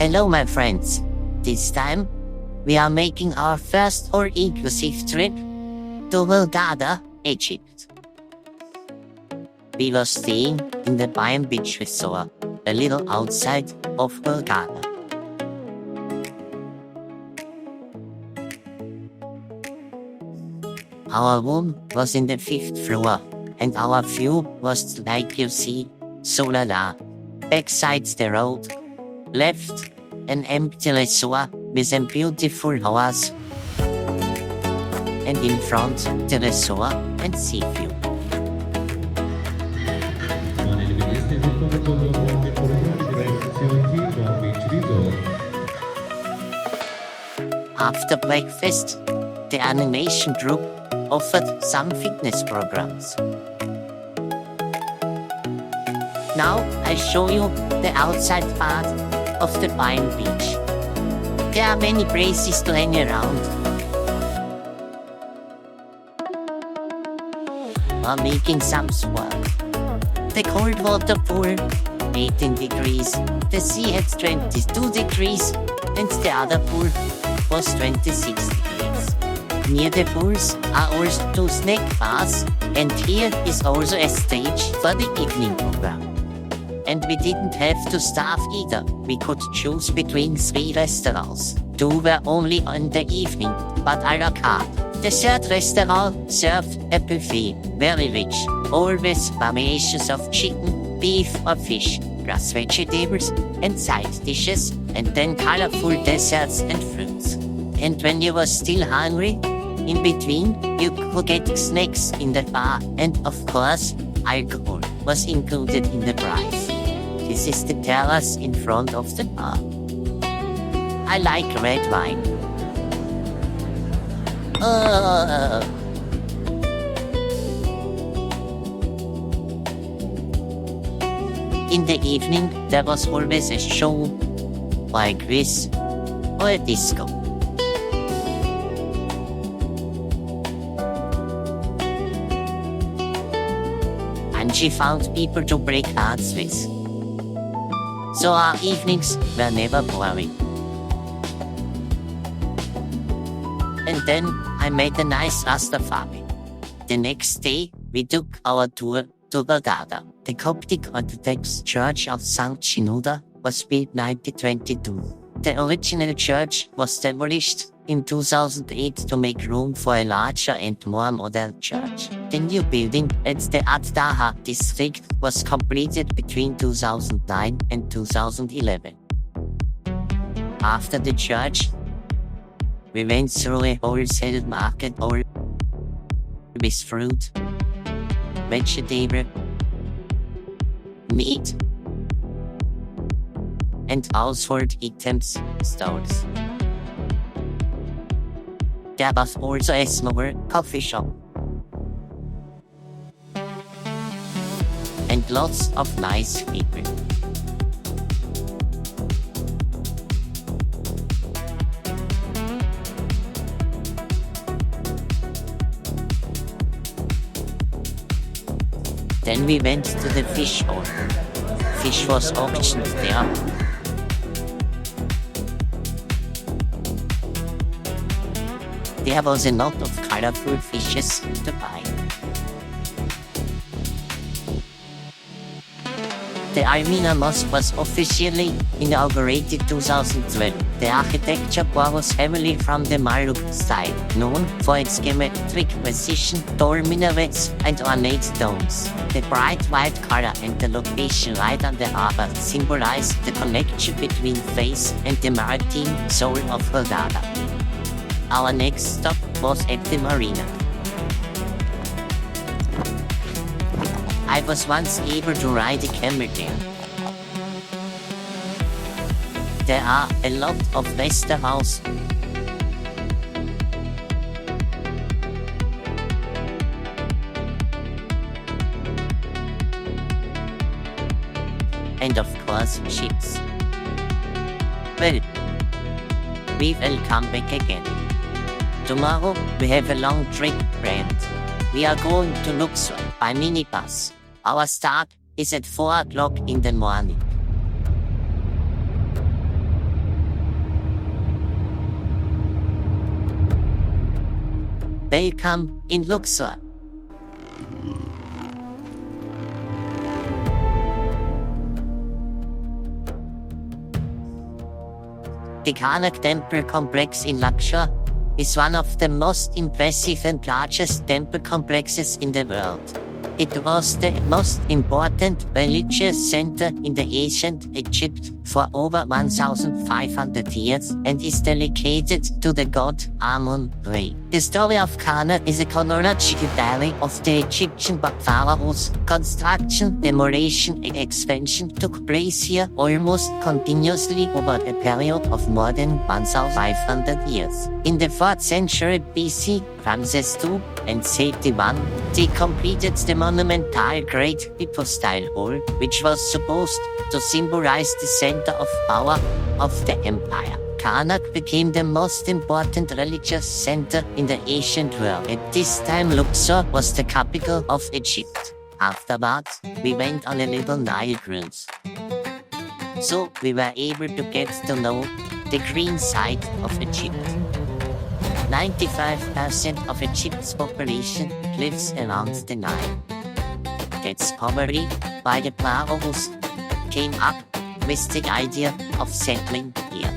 Hello my friends. This time, we are making our first All Inclusive Trip to Hurghada, Egypt. We were staying in the Palm Beach Resort, a little outside of Hurghada. Our room was in the 5th floor, and our view was like you see, so la la. Backside the road, left, an empty resort with a beautiful house, and in front the resort and sea view. After breakfast, the animation group offered some fitness programs. Now I show you the outside part of the Palm Beach. There are many places to hang around. While making some sport. The cold water pool, 18 degrees, the sea at 22 degrees, and the other pool was 26 degrees. Near the pools are also 2 snack bars, and here is also a stage for the evening program. And we didn't have to starve either. We could choose between 3 restaurants. 2 were only in the evening, but a la carte. The 3rd restaurant served a buffet, very rich, always variations of chicken, beef or fish, plus vegetables and side dishes, and then colorful desserts and fruits. And when you were still hungry, in between, you could get snacks in the bar, and of course, alcohol was included in the price. This is the terrace in front of the bar. I like red wine. In the evening, there was always a show, like quiz, or a disco. And she found people to break hearts with. So our evenings were never boring. And then I made a nice Rastafari. The next day, we took our tour to Hurghada. The Coptic Orthodox Church of St. Shenouda was built 1922. The original church was demolished in 2008 to make room for a larger and more modern church. The new building at the Ad-Daha district was completed between 2009 and 2011. After the church, we went through a wholesale market with fruit, vegetable, meat, and household items stores. There was also a small coffee shop. And lots of nice people. Then we went to the fish hall. Fish was auctioned there. There was a lot of colorful fishes to buy. The Al-Mina Mosque was officially inaugurated 2012. The architecture borrows heavily from the Maluk style, known for its geometric precision, tall minarets, and ornate domes. The bright white color and the location right on the harbor symbolize the connection between faith and the maritime soul of Hurghada. Our next stop was at the marina. I was once able to ride a camel there. There are a lot of restaurants and of course ships. Well, we will come back again. Tomorrow we have a long trip planned. We are going to Luxor by minibus. Our start is at 4 o'clock in the morning. Welcome in Luxor. The Karnak temple complex in Luxor is one of the most impressive and largest temple complexes in the world. It was the most important religious center in the ancient Egypt for over 1,500 years and is dedicated to the god Amun-Re. The story of Karnak is a chronological diary of the Egyptian pharaohs. Construction, demolition and expansion took place here almost continuously over a period of more than 1,500 years. In the 4th century BC, Ramses II and Seti I, they completed the monumental Great Hypostyle Hall, which was supposed to symbolize the center of power of the empire. Karnak became the most important religious center in the ancient world. At this time, Luxor was the capital of Egypt. Afterwards, we went on a little Nile cruise. So we were able to get to know the green side of Egypt. 95% of Egypt's population lives around the Nile. That's probably why the pharaohs came up with the idea of settling here.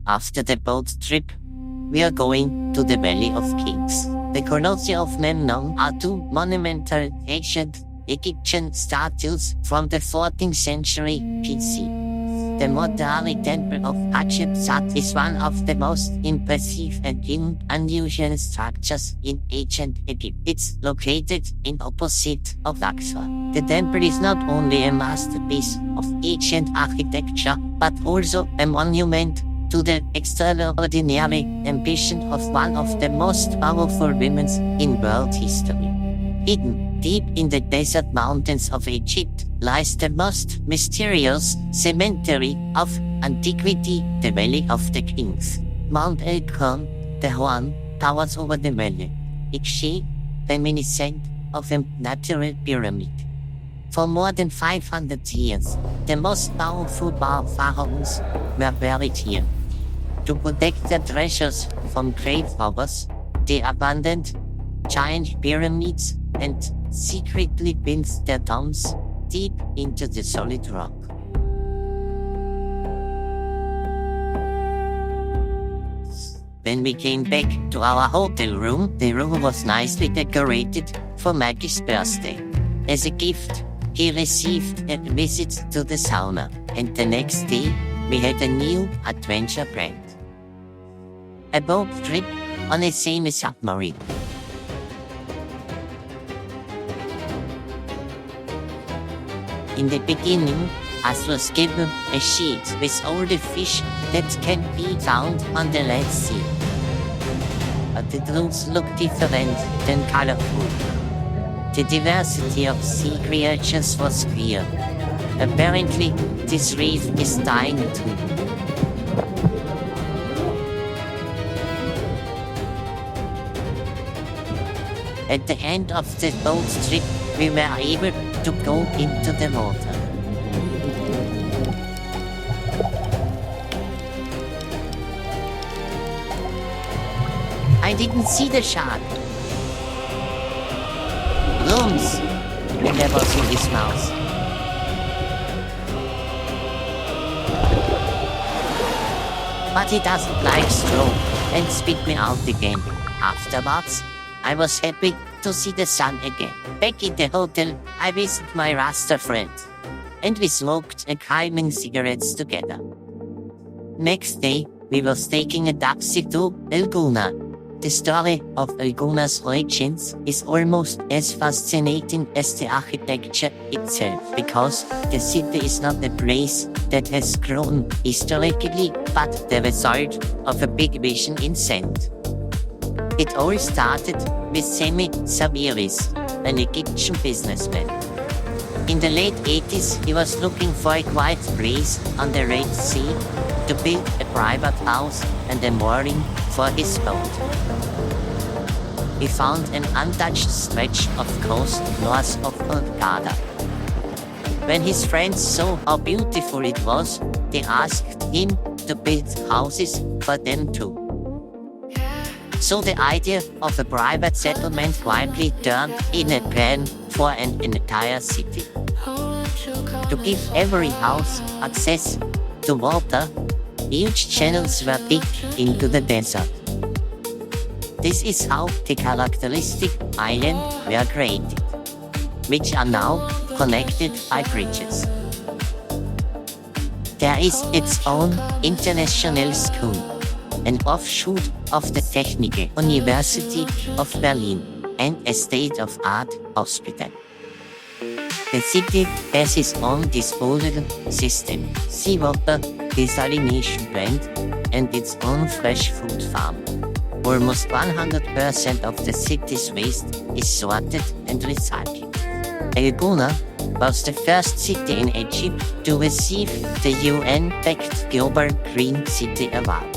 After the boat trip, we are going to the Valley of Kings. The Colossi of Memnon are two monumental ancient Egyptian statues from the 14th century BC. The Modari Temple of Hatshepsut is one of the most impressive and unusual structures in ancient Egypt. It's located in opposite of Luxor. The temple is not only a masterpiece of ancient architecture, but also a monument to the extraordinary ambition of one of the most powerful women in world history. Hidden deep in the desert mountains of Egypt lies the most mysterious cemetery of antiquity, the Valley of the Kings. Mount Elgon, the Horn, towers over the valley. Its shape reminiscent of a natural pyramid. For more than 500 years, the most powerful pharaohs were buried here. To protect their treasures from grave robbers, they abandoned giant pyramids and secretly built their tombs deep into the solid rock. When we came back to our hotel room, the room was nicely decorated for Maggie's birthday. As a gift, he received a visit to the sauna, and the next day, we had a new adventure planned. A boat trip on a semi-submarine. In the beginning, us was given a sheet with all the fish that can be found on the Red Sea. But the truths look different than colorful. The diversity of sea creatures was clear. Apparently, this reef is dying too. At the end of the boat trip, we were able to go into the water. I didn't see the shark. Rooms! And there was in his mouth. But he doesn't like straw and spit me out again. Afterwards, I was happy to see the sun again. Back in the hotel, I visited my Rasta friend, and we smoked a calming cigarettes together. Next day, we were taking a taxi to Elguna. The story of Elguna's origins is almost as fascinating as the architecture itself, because the city is not a place that has grown historically, but the result of a big vision in sand. It all started with Semi Sawiris, an Egyptian businessman. In the late 80s, he was looking for a quiet place on the Red Sea to build a private house and a mooring for his boat. He found an untouched stretch of coast north of Hurghada. When his friends saw how beautiful it was, they asked him to build houses for them too. So the idea of a private settlement quietly turned in a plan for an entire city. To give every house access to water, huge channels were dug into the desert. This is how the characteristic islands were created, which are now connected by bridges. There is its own international school, an offshoot of the Technische University of Berlin, and a state-of-art hospital. The city has its own disposal system, seawater desalination plant, and its own fresh food farm. Almost 100% of the city's waste is sorted and recycled. Hurghada was the first city in Egypt to receive the UN-backed Global Green City Award.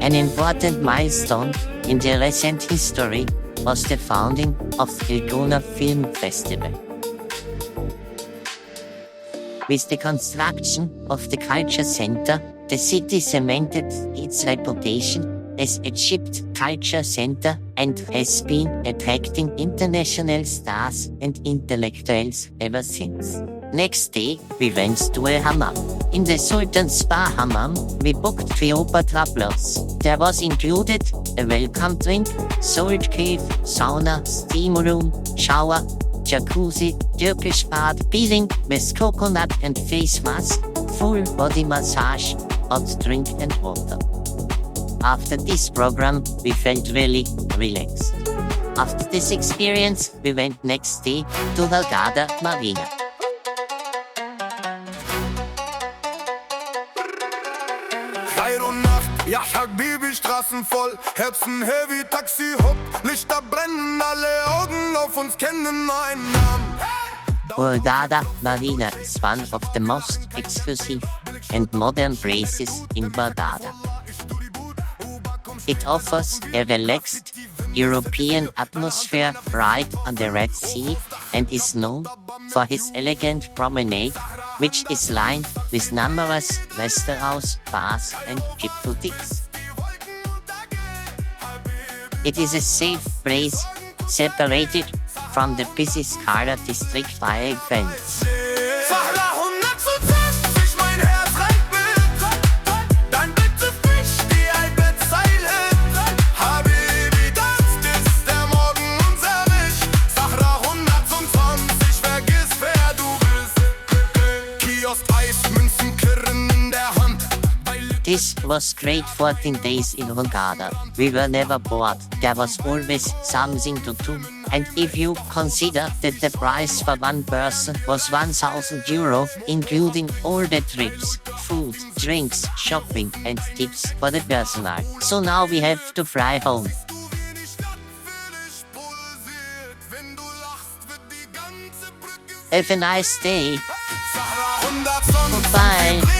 An important milestone in the recent history was the founding of Hurghada Film Festival. With the construction of the culture center, the city cemented its reputation as Egypt's culture center and has been attracting international stars and intellectuals ever since. Next day, we went to a hammam. In the Sultan's Spa hammam, we booked Cleopatra Plus. There was included a welcome drink, salt cave, sauna, steam room, shower, jacuzzi, Turkish bath, peeling with coconut and face mask, full body massage, hot drink and water. After this program, we felt really relaxed. After this experience, we went next day to Hurghada Marina. Tag und Nacht, ja Habibi, Straßen voll, Herzen heavy, Taxi, hopp, Lichter brennen, alle Augen auf uns kennen einen Namen. Hurghada Marina is one of the most exclusive and modern places in Hurghada. It offers a relaxed European atmosphere right on the Red Sea and is known for its elegant promenade, which is lined with numerous restaurants, bars and cheap boutiques. It is a safe place, separated from the busy Scala district by a fence. This was great 14 days in Hurghada. We were never bored, there was always something to do. And if you consider that the price for one person was €1,000, including all the trips, food, drinks, shopping and tips for the personnel. So now we have to fly home. Have a nice day. Bye.